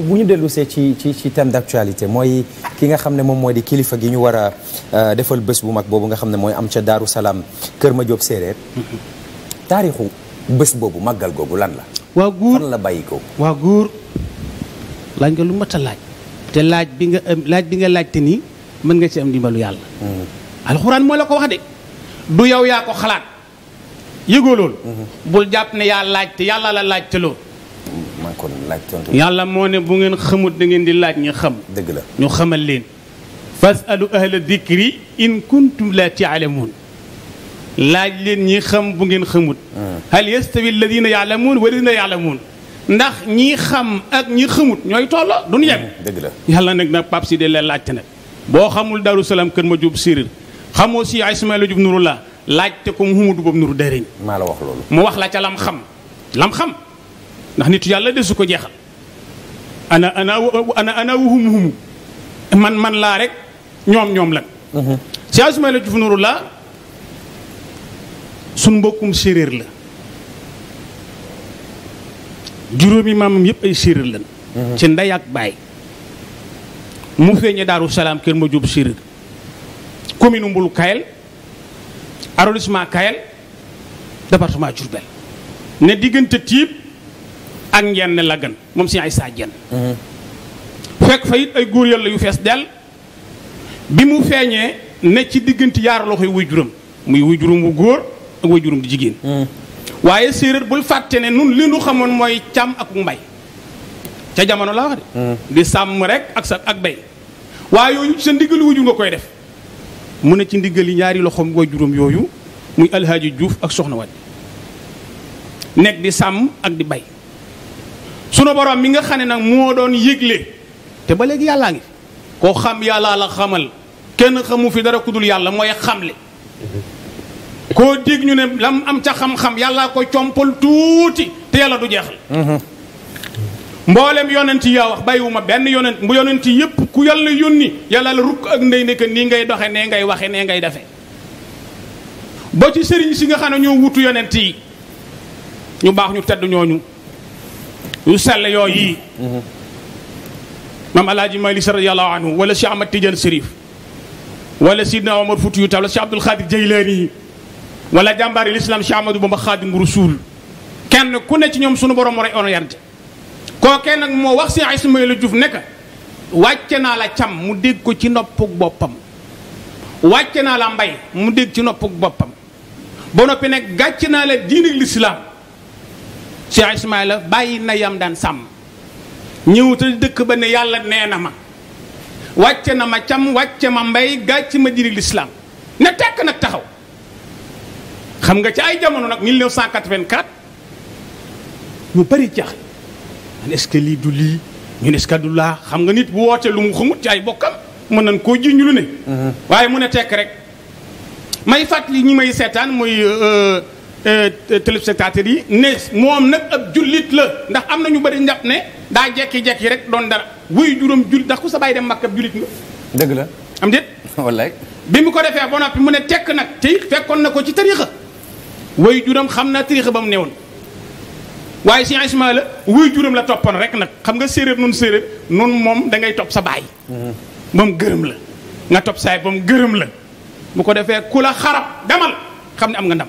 bu ñu dellu see ci thème d'actualité mooy ki nga xam ne moom mooy di kilifa gi ñu war a defal bés bu mag boobu nga xam ne mooy am ca Daaru Salaam Kër Madiop Séeréer taarixu bés boobu màggal googu lan la. waa góor fan la bàyyi ko. waa góor laaj nga lu mat a laaj te laaj bi nga laajte nii mën nga ci am dimbalu yàlla. alxuraan moo la ko wax de du yow yaa ko xalaat yëgoo loolu. bul jàpp ne yaa laajte yàlla la laajte loolu. maa ngi ko laaj tontu. yàlla moo ne bu ngeen xamut da ngeen di laaj ñu xam. dëgg la ñu xamal leen. fasalu ahla dikri in kuntum la taalamuun laaj leen ñi xam bu ngeen xamut. hal yastawi alladina yaalamuun walladina yaalamuun ndax ñi xam ak ñi xamut ñooy tolloo duñu yem. dëgg la yàlla nag Pape Sidi la laajte nag boo xamul Daaru Salaam Kër Madiop Séeréer xamoo si Ismaïla Diop Nurullah laajte ko Mouhamadou boobu Nuru Dariñ maa la wax loolu. mu wax la ca lam xam ndax nitu yàlla desu ko jeexal ana wuhum man laa rek ñoom lan. si Ismaïla Diop Nurullah suñ mbokkum séeréer la juróomi maamam yëpp ay séeréer lan ci ndey ak baay mu feeñe Daaru Salaam Kër Madiop Séeréer commune Mbulu Kayel arrondissement Kayel département Diourbel ne diggante Tiib ak Njenne la gan moom si ay saa jenn fekk fa it ay góor yàlla yu fees dell bi mu feeñee ne ci diggante yaar loxoy wuy juróom muy wuy juróom wu góor ak wuy juróom di jigéen waaye séeréer bul fàtte ne nun li nu xamoon mooy càmm ak mbay ca jamono laa wax de di sàmm rek ak bay waaye yooyu sa ndigali wujur nga koy def mu ne ci ndigali ñaari loxoom way juróom yooyu muy Alhaaji Diouf ak Soxna Wade nekk di sàmm ak di bay sunu borom mi nga xam ne nag moo doon yëgle te ba léegi yàllaa ngi koo xam yàllaa la xamal kenn xamu fi dara ku dul yàlla mooy xamle koo dégg ñu ne lam am ca xam-xam yàllaa ko compal tuuti te yàlla du jeexal mboolem yonent yi yaa wax bàyyiwuma benn yonent bu yonent yëpp ku yàlla yónni yàlla la rukk ak ndey nekk nii ngay doxe nee ngay waxe nee ngay defe ba ci sëriñ si nga xam ne ñoo wutu yonent yi ñu baax ñu tedd ñooñu yu sell yooyu maam alaaji Malik Si radiyallahu anhu wala Cheikh Ahmad Tidiane Sérif wala Sidna Omar Foutiyou Tall wala Cheikh Abdoul Khadir Jeylaani wala jàmbaari l'islam Cheikh Ahmadou Bamba Khadimu Rasul kenn ku ne ci ñoom sunu borom war a orienté kookee nag moo wax si Ismaïla Diouf nekk wàcce naa la cam mu dégg ko ci noppug boppam wàcce naa la mbay mu dégg ci noppug boppam ba noppi nag gàcce naa la diine l'islam si Ismaïla bàyyi na yam daan sàmm ñëw te dëkk ba ne yàlla nee na ma wàcce na ma cam wàcce ma mbay gàcce ma diine l'islam ne tekk nag taxaw xam nga ci ay jamono nag 1984 ñu bari jaaxle est-ce que lii du lii ñu ne est-ce que du laa xam nga nit bu wootee lu mu xamut ci ay bokkam mën nañ koo ji ñu lu ne. waaye mu ne tekk rek may fàttali ñi may seetaan muy téléspectateurs yi ne moom nag ab jullit la ndax am na ñu bari njàpp ne daa jekki-jekki rek doon dara wuy juróom jullit ndax ku sa bàyyi dem Makka ab jullit nga. dëgg la am déet. wallaay bi mu ko defee ba noppi mu ne tekk nag te it fekkoon na ko ci tariixa wuy juróom xam naa tariixa ba mu newoon. waaye si Ismaïla wuy juróom la toppoon rek nag xam nga séeréer nun moom da ngay topp sa baay ba mu gërëm la nga topp saay ba mu gërëm la bu ko defee ku la xarab demal xam ne am nga ndam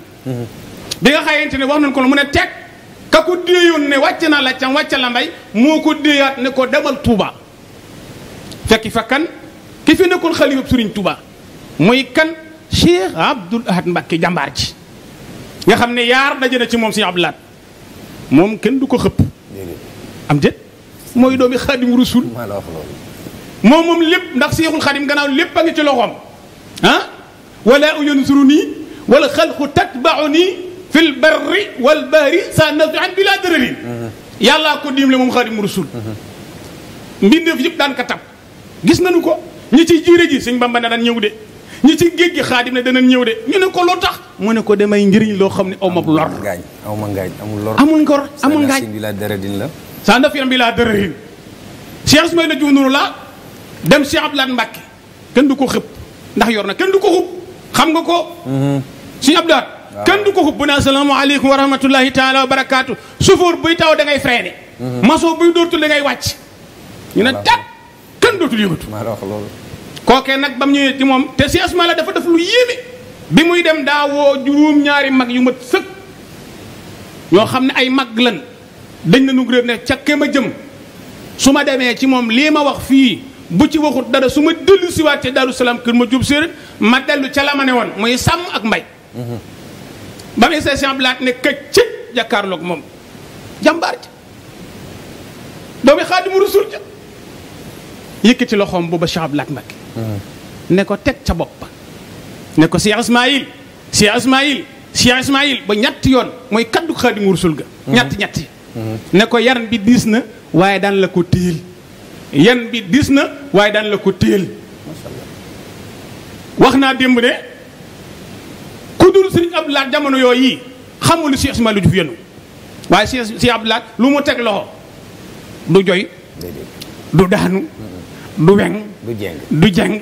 bi nga xayante ne wax nañ ko mu ne teg ka ko déeyoon ne wàcc naa la cam wàcc la mbay moo ko déeyaat ne ko demal Touba fekki fa kan ki fi nekkoon xalifa Sëriñ Touba muy kan Cheikh Abdoul Ahad Mbacké jàmbaar ji nga xam ne yaar daje na ci moom si Abdoul Ahad moom kenn du ko xëpp am déet mooy doomi Xaadimu Rasuul maa la wax loolu moom lépp ndax Seexul Xaadim gannaaw lépp a ngi ci loxoom ah wala yansuruni wala xalqu tatbauni fil barri wal bahri sa nafian bila dararin yàllaa ko diimle moom Xaadimu Rasuul mbindeef yëpp daan ka tab gis nañu ko ñi ci jiire ji Sëñ Bamba ne daan ñëw de ñi ci géej gi Xaadim ne danañ ñëw de ñu ne ko loo tax mu ne ko damay njëriñ loo xam ne aw ma lor aw ma ngaañ amul lor amul ngor amul ngaañ bi la dararin la sa nafian bila dararin Cheikh Ismaïla Diouf Nurullah dem Cheikh Abdoul Ahad Mbacké kenn du ko xëpp ndax yor na kenn du ko xub xam nga ko Cheikh Abdoul Ahad kenn du ko xub bu ne asalaamaaleykum wa rahmatullahi taala wa barakaatu suufóor buy taw da ngay freiné maçon buy dóortu da ngay wàcc ñu ne tàkk kenn dootul yëngatu. maa la wax loolu. kookee nag ba mu ñëwee ci moom te si asma la dafa def lu yéeme bi muy dem daa woo juróom-ñaari mag yu mat sëkk ñoo xam ne ay mag lan dañ na nu réer ne ca ke ma jëm su ma demee ci moom lii ma wax fii bu ci waxut dara su ma dellu siwaat ca Daaru Salaam kër ma jub séeréer ma dellu ca la ma ne woon muy sàmm ak mbay. ba muy see semblaat ne këcc jàkkaarloog moom jàmbaar ja doomi Xaadimu Rasuul ja yëkkati loxoom booba Cheikh Abdou Lahad Mbacké ne ko teg ca bopp ne ko Cheikh Ismaïl Cheikh Ismaïl Cheikh Ismaïl ba ñetti yoon mooy kaddu Xaadimu Rasuul ga ñett ne ko yan bi diis na waaye daan la ko téel yan bi diis na waaye daan la ko téel wax naa démb ne ku dul Sëriñ Abdou Lahad jamono yooyu yi xamul lu Cheikh Ismaïl du fi yenu waaye Cheikh Abdou Lahad lu mu teg loxo du joy du daanu du weng du jeng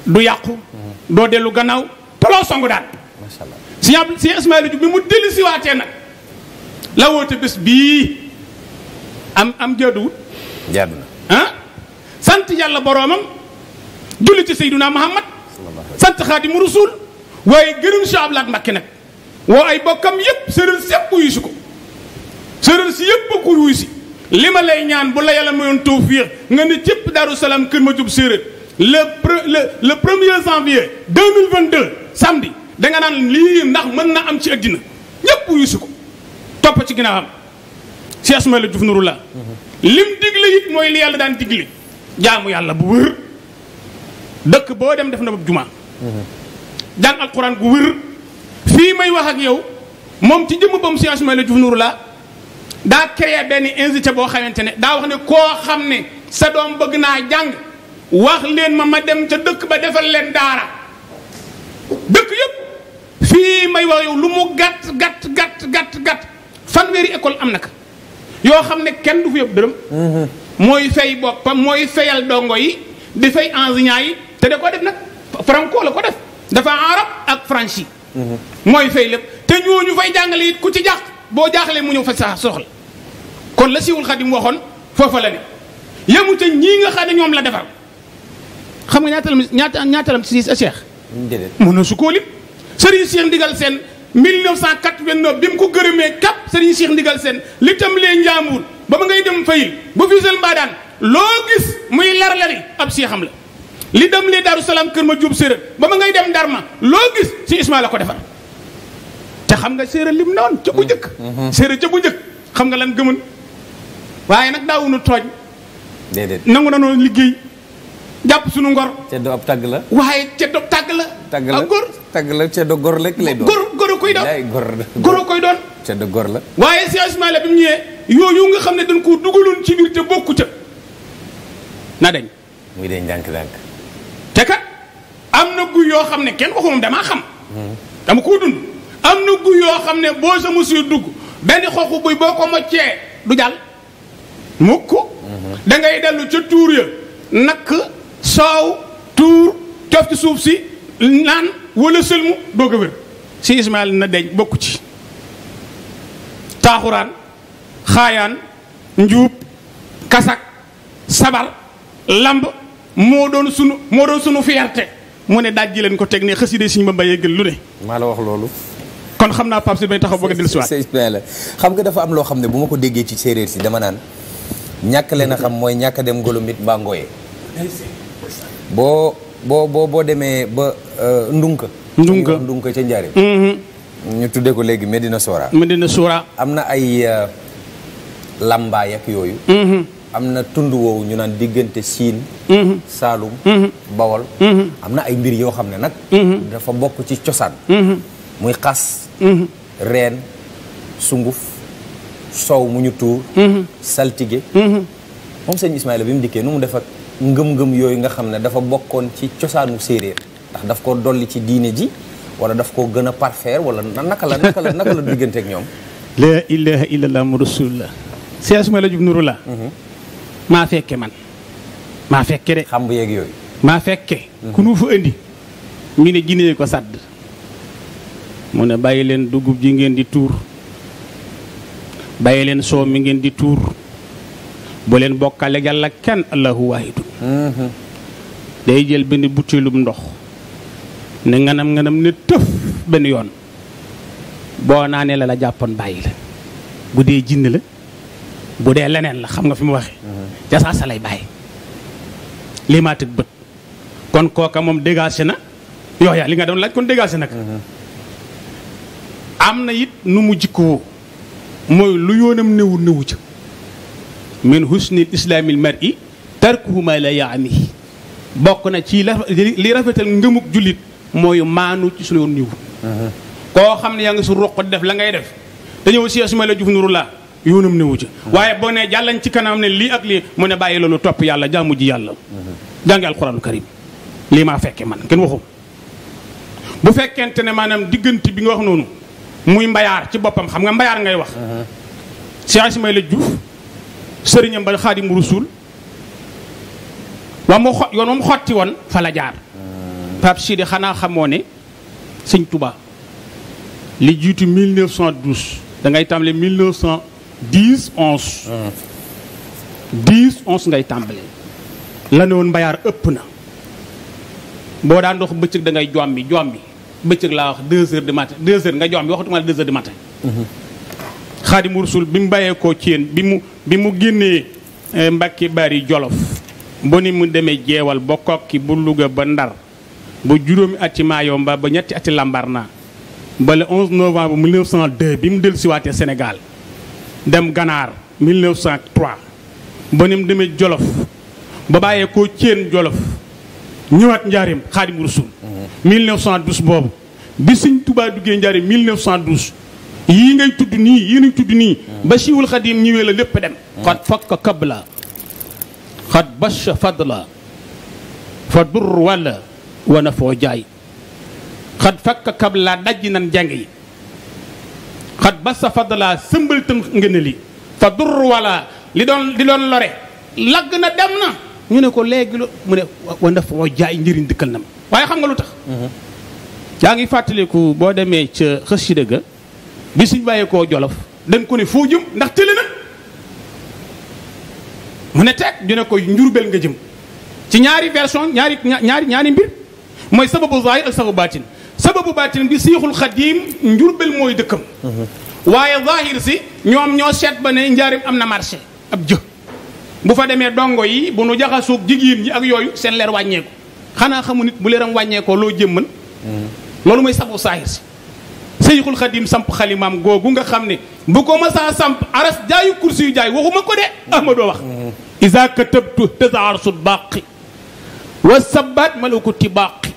du yàqu doo dellu gannaaw te loo songu daan Cheikh Ismaïl bi mu dellu siwaatee nag la woote bés bii am jaaduwut jaadu na sant yàlla boroomam julli ci Seydina Muhammad sant Xaadimu Rasuul waaye gërëm Cheikh Abdou Lahad Mbacké nag woo ay bokkam yépp séeréer si yépp wuyu si ko séeréer si yépp ko wuyu si li ma lay ñaan bu la yàlla mayoon tawfiix nga ne cëpp Daaru Salaam kër ma jub séeréer le 1er janvier 2022 samedi danga naan lii ndax mën na am ci àddina ñépp wuyu si ko topp ci ginnaawam Cheikh Ismaïla Diouf Nouroullah lim digle it mooy li yàlla daan digle jaamu yàlla bu wër dëkk boo dem def na ba jumaa jàng alquran gu wër fii may wax ak yow moom ci jëmm bam Cheikh Ismaïla Diouf Nouroullah daa créé benn institut boo xamante ne daa wax ne koo xam ne sa doom bëgg naa jàng wax leen ma dem ca dëkk ba defal leen daara dëkk yëpp fii may wax yow lu mu gàtt fanweeri école am na ko yoo xam ne kenn du fi yëpp dërëm mooy fay boppam mooy fayal dongo yi di fay enseignant yi te da ko def nag franco la ko def dafa arab ak franchi mooy fay lépp te ñooñu fay jàngale it ku ci jàq boo jaaxlee mu ñëw fa sa soxla kon la Siiwul Xadim waxoon foofa la ne yemu ca ñii nga xam ne ñoom la defar xam nga ñaatalam si Cheikh mën na su koo lim Serigne Cheikh Ndigal Sène 1989 bi mu ko gërëmee kap Serigne Cheikh Ndigal Sène li tam lee Njàmbur ba ma ngay dem fayil ba Fissel Mbadaan loo gis muy lar-lari ab seexam la li dem lee Daaru Salaam kër ma jub séeréer ba ma ngay dem Darma loo gis si Ismaïla la ko defar te xam nga séeréer lim noonu ca bu njëkk séeréer ca bu njëkk xam nga lan gëmën waaye nag daawunu tooñ déedéet nangu na noonu liggéey jàpp suñu ngor ceddo ab tàgg la waaye ceddo tàgg la ak góor tàgg la ceddo gor lekk lay doon góor koy doon góor koy doon ceddo gor la waaye si Ismaïla bi mu ñëwee yooyu nga xam ne dañ koo dugaloon ci biir te bokku ca na dañ muy dee ndànk-ndànk te kat am na guy yoo xam ne kenn waxu moom damaa xam dama koo dund am na guy yoo xam ne boo sa monsieur dugg benn xoxu buy boo ko moccee du jàll mukk da ngay dellu ca tuur ya nakk soow tuur cof ci suuf si naan wala sëlmu doog a wér si Ismaïla na deñ bokku ci taaxuraan xaayaan njuub kasak sabar lamb moo doon sunu fierté mu ne daaj ji leen ko teg ne xaside siñ ba mbayee gën lu ne maa la wax loolu kon xam naa Pape si bay taxaw bëgg a dellusiwaat Ismaïla xam nga dafa am loo xam ne bu ma ko déggee ci séeréer si dama naan ñàkk leen a xam mooy ñàkk a dem ngolomit mbaa ngooyee boo demee ba ndunka ca njaarim ñu tuddee ko léegi Medina Sora am na ay lambaay ak yooyu am na tund woowu ñu naan diggante Siin Saalum Bawol am na ay mbir yoo xam ne nag dafa bokk ci cosaan muy xas reen sunguf soow mu ñu tuur saltige moom sëñ Ismaïla bi mu dikkee nu mu def ak ngëm-ngëm yooyu nga xam ne dafa bokkoon ci cosaanu séeréer ndax daf ko dolli ci diine ji wala daf ko gën a parfaire wala naka la diggante ak ñoom la ilaha illallah mu rasulullah Cheikh Ismaïla Diouf Nouroullah maa fekke man maa fekke de xam bu yeeg yooyu maa fekke ku nu fa indi ñu ne Guinée ko sàdd mu ne bàyyi leen dugub ji ngeen di tuur bàyyi leen soow mi ngeen di tuur bu leen bokkale yàlla kenn allahu waahidun day jël benn butéelum ndox ne nganam ne tëf benn yoon boo naanee la jàppoon bàyyi la bu dee jinn la bu dee leneen la xam nga fi mu waxee ca saa sa lay bàyyi lii maa tëg bët kon kooka moom dégagé na yooya li nga doon laaj kon dégagé nag am na it nu mu jikkoo mooy lu yoonam newu ca min husnil islaamil mar'i tarkuhu ma la yaanihi bokk na ci li rafetal ngëmuk jullit mooy maanu ci su yoon niwu koo xam ne yaa ngi su roq def la ngay def dañëw si Ismaïla Diouf Nourou la yoonam newu ca waaye boo ne jàllañ ci kanam ne lii ak lii mu ne bàyyi loolu topp yàlla jaamu ji yàlla jàngi alxuraanul karim lii maa fekke man kenn waxum bu fekkente ne maanaam diggante bi nga wax noonu muy mbayaar ci boppam xam nga mbayaar ngay wax Cheikh Ismaïla Diouf sëriñam ba Xaadimu Rasuul waa mu yoon moom xotti woon fa la jaar Pape Sidi xanaa xamoo ne sëñ Touba li jiitu 1912 da ngay tàmbale 1910 11 10 11 ngay tàmbale la ne woon mbayaar ëpp na boo daan dox bëccëg da ngay jombi bëccëg laa wax 2 heures du matin 2 heures nga jombi waxatuma la 2 heures du matin Xaadimu Rasuul bi mu bàyyee koo ci yéen bi mu génnee Mbàkke Bari Jolof ba ni mu demee jeewal ba kokki bu Louga ba Ndar ba juróomi ati Maayomba ba ñetti ati Lambarna ba le 11 novembre 1902 bi mu dellusiwaatee Sénégal dem Ganaar 1903 ba ni mu demee Jolof ba bàyyee koo Ceen Jolof ñëwaat Njaaréem Xaadimu Rasuul 1912 boobu bi Sëñ Tuubaa duggee Njaaréem 1912 yii ngay tudd nii ba Siiwul Xadiim ñëwee la lépp dem xat fakka kabla xat basha fadla fa dur wala wana foo jaay xat fakka kabla dajji nan jàng yi xat basha fadla sëmbaltan ngeen li fa dur wala li doon lore lagg na dem na ñu ne ko léegi mu ne wana foo jaay njëriñ dikkal na ma waaye xam nga lu tax yaa ngi fàttaliku boo demee ca xasida ga bi suñ bàyyee koo Jolof dañ ko ne foo jëm ndax tële na mu ne teg ñu ne ko Njurbel nga jëm ci ñaari version ñaari mbir mooy sababu zahir ak sababu baatin bi Seexul Xadiim Njurbel mooy dëkkam waaye zahir si ñoom ñoo seet ba ne Njaaréem am na marché ab jë bu fa demee dongo yi bu nu jaxasoog jigéen ñi ak yooyu seen leer wàññeeku xanaa xamu nit bu leeram wàññeekoo loo jëmman loolu mooy sababu zahir si Seexul Xadiim samp xalimaam googu nga xam ne bu ko masaa samp aras jaayu kursi yu jaay waxuma ko de Ahmadou wax isa katabtu tasaarsul baaqi wa sabat malakuti baaqi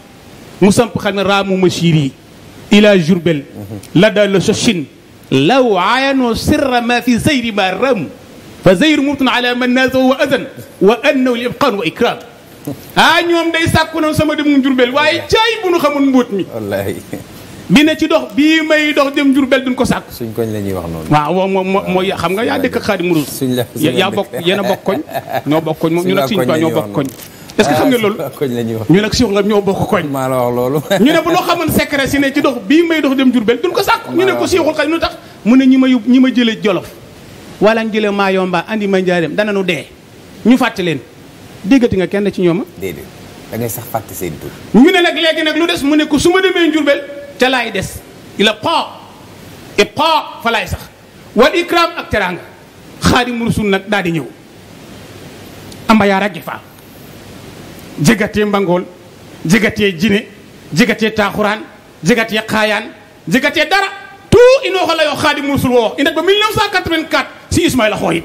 mu samp xalima raamu mashiri ila Jurbel la da la sochin law aayano sirra ma fi zeyri ma ramu fa zeyru mubtun ala man nasahu wa azan wa annahu li ibqaan wa ikram ñoom day sàkku na sama dem Jurbel waaye caay bu nu xamul mbóot mi wallaahi bi ne ci dox bii may dox dem Jurbel duñ ko sàkk suñ koñ la ñuy wax noonu waaw mooy xam nga yaa dëkk ak Xaadimu Rasuul yaa bokk yéen a bokk koñ ñoo bokk koñ moom ñu nag Sëñ Tuubaa ñoo bokk koñ est-ce que xam nga loolu koñ la ñuy wax ñu nag Seex nga ñoo bokk koñ maa la wax loolu ñu ne bu loo xamoon secret si ne ci dox bii may dox dem Jurbel duñ ko sàkk ñu ne ko Seexul Xadiim lu tax mu ne ñi ma jëlee Jolof wala ñu jëlee Maayomba andi ma Njaaréem dana nu dee ñu fàtte leen déggati nga kenn ci ñooma déedéet da ngay sax fàtte seen tur ñu ne nag léegi nag lu des mu ne ko su ma demee Jurbel ca laay des ila ibqa fa laay sax wal ikram ak teraanga Xaadimu Rasuul nag daal di ñëw amba yaa raggi fa jegatee mbangool jegatee jine jegatee taaxuraan jegatee xaayaan jegatee dara tout inoo xa layoo Xaadimu Rasuul woo wax i ndet ba 1984 si Ismaïla xooyit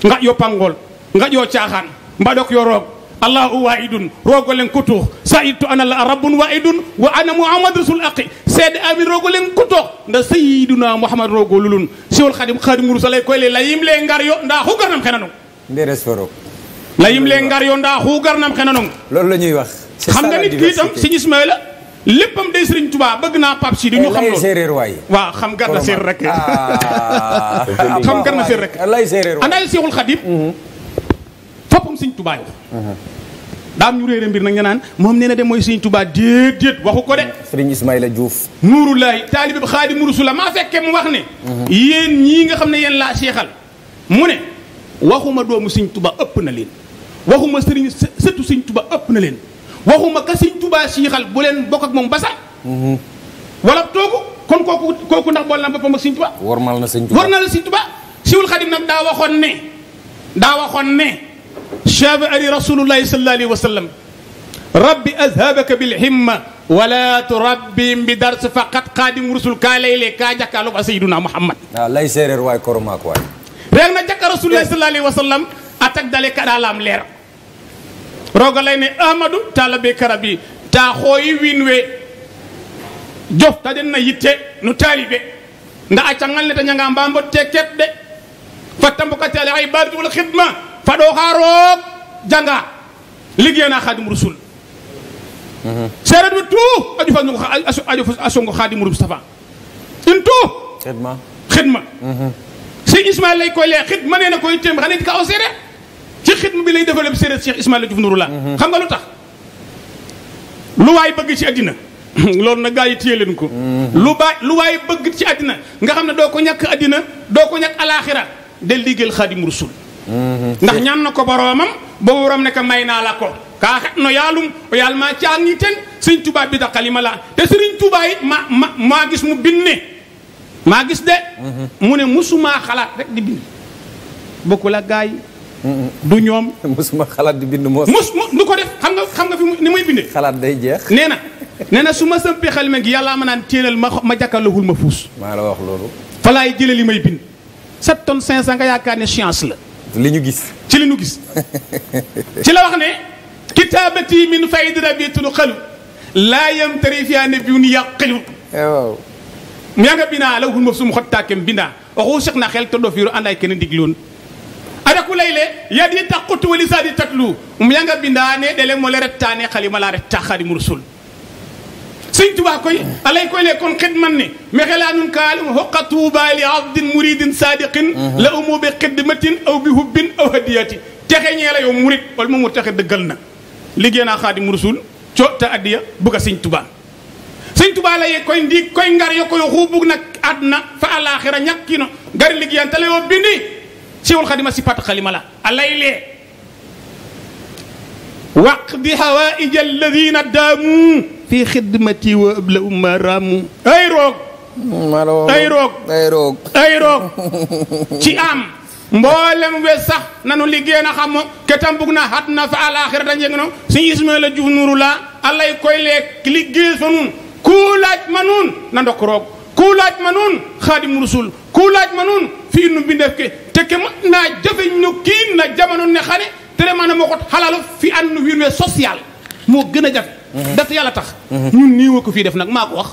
nga yo pangool nga yo caaxaan mbadok yo roog allahu waahidun roogo len kutuux sayidtu ana la rabbun waahidun wa ana muhammad rasul aqi seede amin roogo len kutuux nda sayiduna muhammad roogo lulun Seexul Xadiim Rasuul koy le layim le ngar yo nda xu garnam xenanong nderes foro layim le ngar yo nda xu garnam xenanong loolu la ñuy wax xam nga nit ki itam Sëñ Ismaïla léppam day Sëriñ Tuubaa bëgg naa Pape Sidi ñu xam loolu séeréer waay waaw xam gar na séer rek xam gar na séer rek lay séeréer waay andaay Seexul Xadiim foppam Sëñ Tuubaa yi daam ñu réere mbir nag nga naan moom nee na de mooy Sëñ Tuubaa déedéet waxu ko de Sëriñ Ismaïla Diouf nuurullahi taalibe Xaadimu Rasuul maa fekkee mu wax ne yéen ñii nga xam ne yéen laa seexal mu ne waxuma doomu Sëñ Tuubaa ëpp na leen waxuma sëriñ sëtu Sëñ Tuubaa ëpp na leen waxuma ka Sëñ Tuubaa siixal bu leen bokk ak moom basa wala toogu kon kooku ndax bool na boppam ak Sëñ Tuubaa warmal na Sëñ Tuubaa war na la Sëñ Tuubaa Siwul Xadim nag daa waxoon ne shaaba ali rasulullahi sallallahu alayhi wa sallam rabbi azhabaka bil himma wala turabbim bi dars faqat xaadim rusul kaa layle kaa jàkkaarloog a sayyiduna Muhammad waaw lay séeréer waay koromaak waay reeg na jàkka rasulullahi sallallahu alayhi wa sallam atak dale kaɗalam leer roga lay ne amadou talabe karabi ta xooyi wiin we jof ta den na yitte no taalibe nda a cangal ne ta ñanga mbambot te ket de fatta mbokatale ay bardu wal xidma faɗo xa roog janga liggéey na xaadim rasul seereer bi tout a songo xaadim Mustafa in tout xidma Cheikh Ismaïla lay koy lee xidma nee na koy téem xane di ka aw séeréer ci xidma bi lay développé séeréer Cheikh Ismaïla Diouf Nourou la xam nga lu tax lu waay bëgg ci àddina loolu nag gaa yi téye leen ko lu waay bëgg ci àddina nga xam ne doo ko ñàkk àddina doo ko ñàkk alaaxira del liggéeyal xaadim rasul ndax ñaan na ko boroomam boobu borom ne ko may naa la ko kaa xet no yaalum o yaal maa caag ñi ten Sëñ Tuubaa bi da xalima la te Sëriñ Tuubaa yi maa gis mu binne maa gis de mu ne musumaa xalaat rek di bind bokkul ak gaa yi du ñoom musuma xalaat di bind moo du ko def xam nga fi ni muy bindee xalaat day jeex nee na su ma sëmpee xalima gi yàllaa ma naan téelal ma jàkkaarloogul ma fuus maa la wax loolu fa laay jëlee li may bind 7 tonnes 500 nga yaakaar ne science la li ñu gis ci li ñu gis ci la wax ne kitaabati min faydi rabbi tudxalu laa yamtari fiha nabiyyun yaqilu waaw mu yaa nga binaa lawhul mahfuus xottaakem bindaa waxu seq na xel te doo fiiru àndaay kenn digloon adaku layle yadi taqutu wali saadi tatlu mu yaa nga bindaa ne dele moo le rettaane xalima laa retta xaadimu rasul Sëñ Tuubaa koy alay koy le kon xidman ne mexelaanun kaalum xoqa tuuba li abdin muridin sadiqin la umu bi xidmatin aw bi hubbin aw hadiyati texe ñee la yow murid wala moom mu texe dëggal na liggéey naa xaadimu rasul coota addiya bugg a Sëñ Tuubaa Sëñ Tuubaa la ye koy ndiig koy ngar yo koy xuubug nag àdduna fa alaxira ñàkkino gari liggéeyan te la yoo bindi Siwul Xadima si pat xalima la alay lee waqdi hawaïja alladina daamu fi xidmati wa abla umma ramu ay roog ci am mboolem we sax nanu liggéey na xam ketam bugg na xat na fa alaxira da njeg no Sëñ Ismaïla Diouf Nourou la alay koy leeg liggéey fa nun ku laaj ma nun na ndok roog ku laaj ma nun xaadim rasul ku laaj ma nun fii nu mbindeef ke te ke ma naa jëfeñ no kii na jamono ne xane te de maanaam moo ko xalalu fi ànd nu wiin we social moo gën a jafe def yàlla tax ñun nii ko fii def nag maa ko wax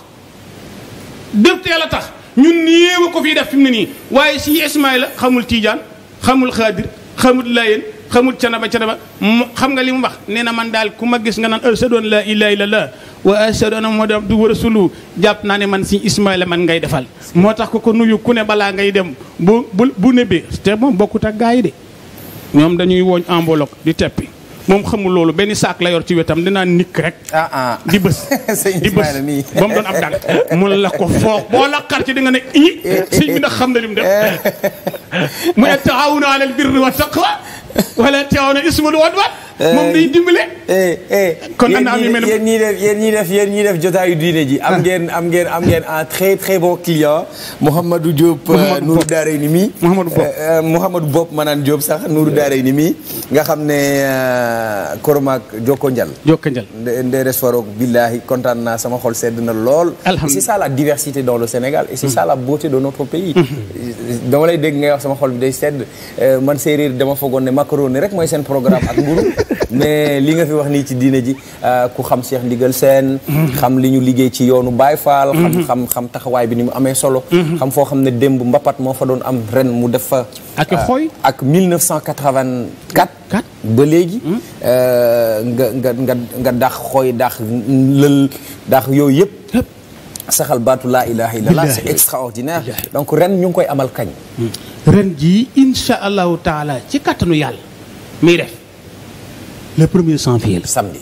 def te yàlla tax ñun nii ko fii def fi mu ne nii waaye si Ismaïla xamul Tiijaan xamul Xaadir xamul Laayeen xamul canaba xam nga li mu wax nee na man daal ku ma gis nga naan ashhadu an laa ilaaha illallaah wa ashhadu anna muhammadan abduhu wa rasuluhu jàpp naa ne man si Ismaïla man ngay defal moo tax ko nuyu ku ne balaa ngay dem bu nebee te moom bokkut ak gaa yi de ñoom dañuy wooñ enveloppe di teppi moom xamul loolu benn saak la yor ci wetam dinaa nikk rek di bës ba mu doon ab dànk mun la ko foog boo la xar ci di nga ne sëñ bi ndax xam na li mu def mu ne taawuna alal birri wa taqwa wala taawuna ismul wadwat moom day dimbale kon yéen ñii def jotaayu diine ji am ngeen un très très bon client Mouhamadou Diop Nourou Daarayni mi Mouhamadou Bopp maanaam Diop sax Nourou Daarayni mi nga xam ne Koromaak Jokko Njal nderes faroog billahi kontaan naa sama xol sedd na lool c'est ça la diversité dans le Sénégal et c'est ça la beauté de notre pays dama lay dégg ngay wax sama xol bi day sedd man séeréer dama foogoon ne macaroni rek mooy seen programme ak mburu mais li nga fi wax nii ci diine ji ku xam Cheikh Ndigal Sène xam li ñu liggéey ci yoonu Baye Fall xam taxawaay bi ni mu amee solo xam foo xam ne démb mbapat moo fa doon am ren mu def fa ak xooy ak 1984 ba léegi nga dax xooy dax lël dax yooyu yëpp saxal baatu laa ilaha illallah c'est extraordinaire donc ren ñu ngi koy amal kañ ren jii insha allahu taala ci kattanu yàlla muy def le 1er janvier samedi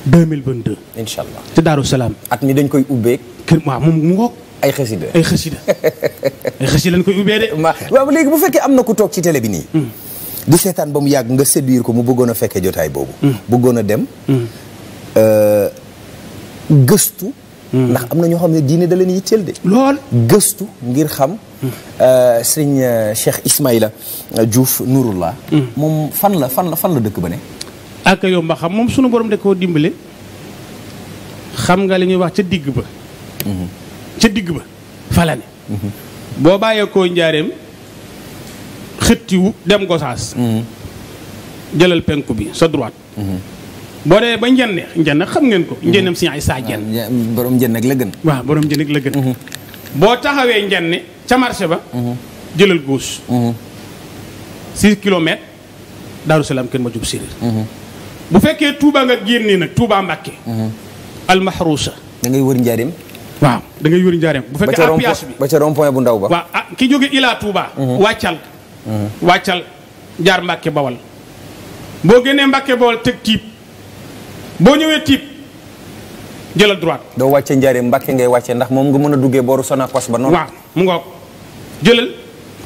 2022 incha allah te Daaru Salaam at mi dañ koy ubbeeg kër waaw moom mu ngoog ay xasida ay xasida ay xasida lañ koy ubbee de. waaw léegi bu fekkee am na ku toog ci télé bi nii. di seetaan ba mu yàgg nga séduire ko mu bëggoon a fekkee jotaay boobu. bëggoon a dem. gëstu. ndax am na ñoo xam ne diine da leen yitteel de. lool gëstu ngir xam. sëñ Cheikh Ismaïla Diouf Nouroullah. moom fan la dëkk ba ne. ak yow mba xam moom sunu borom da koo dimbale. xam nga li ñuy wax ca digg ba. ca digg ba fa la ne. boo bàyyeekoo njaareem xëttiwu dem Gosaas. jëlal penku bi sa droite. boo dee ba njenne xam ngeen ko. njennem si ay saa jenn. borom njenne ak la gën. waaw borom njenne ak la gën. boo taxawee njenne ca marché ba. jëlal gauche. 6 kilomètres Daaru Salaam Kër Madiop Séréer. bu fekkee Touba nga génnee nag Touba Mbàkke. almahrusa. da ngay wër njaareem. waaw da ngay wër njaareem. bu fekkee apiage bi ba ca rond point bu ndaw ba. waaw ah ki jóge Ila Touba. wàccal jaar Mbàkke Bawal. boo génnee Mbàkke Bawal teg tiib. boo ñëwee tiib jëlal droite. doo wàcce njaareem Mbàkke ngay wàcce ndax moom nga mën a duggee booru Sonacos ba noonu. waaw mu ngoog jëlal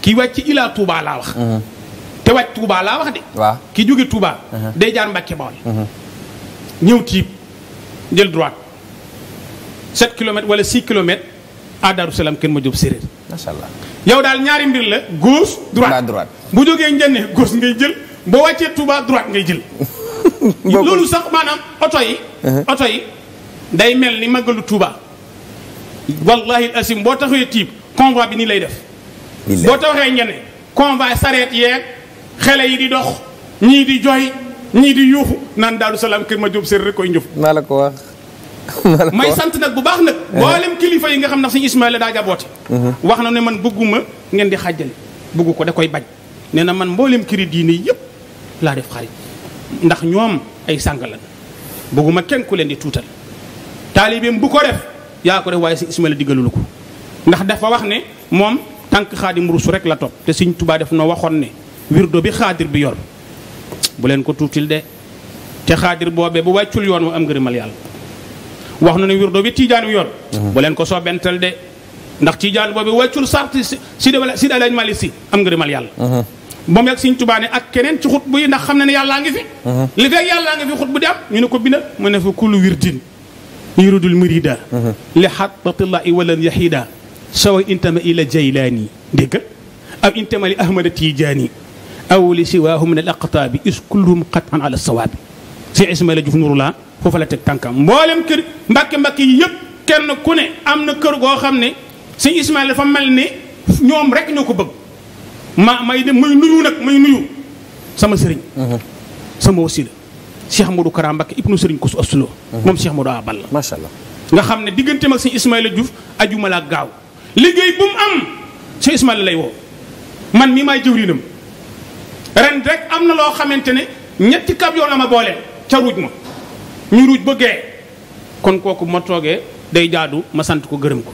kii wàcc Ila Touba laa wax. te wàcc Touba laa wax de. waaw ki jóge Touba. day jaar Mbàkke Bawal. ñëw tiib jël droite 7 kilomètres wala 6 kilomètres à Darou Salam Kër Madiop Séréer. macha allah yow daal ñaari mbir la gauche droite. bu jógee njënne gauche ngay jël boo wàccee Touba droite ngay jël. loolu sax maanaam oto yi day mel ni màggalu Touba. wallahi asim boo taxawee tiib convoi bi nii lay def. boo taxawee njënne convoi sareet yeeg xele yi di dox ñii di joy ñii di yuuxu naan Daaru Salaam Kër Madiop Séréer rek koy njëf. maa la ko wax. may sant nag bu baax nag. mboolem kilifa yi nga xam ndax suñu Ismaïla daa jaboote. wax na ne man bëgguma ngeen di xàjjale. bëggu ko da koy bañ. nee na man mboolem këri diine yëpp laa def xarit ndax ñoom ay sàng lan bëgguma kenn ku leen di tuutal. taalibeem bu ko def yaa ko def waaye suñu Ismaïla diggalulu ko ndax dafa wax ne moom tànk Xaadim Rusul rek la topp te Sëñ Tuubaa def noo waxoon ne wirdo bi xaadir bi yor bu leen ko tuutil de te xaadir boobee bu wàccul yoon wa am ngërëmal yàlla. wax na ne wirdo bi tiijaan wi yor. bu leen ko soobental de ndax tiijaan boobu wàccul sarti si Alaaji Maalik Si am ngërëmal yàlla. moom yàgg Sëñ Tuubaa ne ak keneen ci xut bu yi ndax xam na ne yàllaa ngi fi. li fekk yàllaa ngi fi xut bu di am ñu ne ko bindal mu ne fa kullu wirdin yuridul murida li xattatillahi walan yahida sawa intama ila jaylaani dégg aw intama li ahmada tijaani aw li siwaahu min al aqtaabi is kulluhum qatan ala sawaabi si Ismaïla Diouf Nouroullah foofu la teg tànkam mboolem kër mbàkke yi yëpp kenn ku ne am na kër goo xam ne sëñ Ismaïla dafa mel ni ñoom rek ñoo ko bëgg may nuyu sama sëriñ sama wasila Cheikh Modou Kara Mbacké ibnu sëriñ Kosu Astulo moom Cheikh Modou Awa Balla macha allah nga xam ne digganteem ak sëñ Ismaïla Diouf ajuma la gaaw liggéey bu mu am sëñ Ismaïla lay woo man mii maay jëwriñam ren rek am na loo xamante ne ñetti kab yoon la ma boole ca ruuj ma ñu ruuj bëggee kon kooku ma toogee day jaadu ma sant ko gërëm ko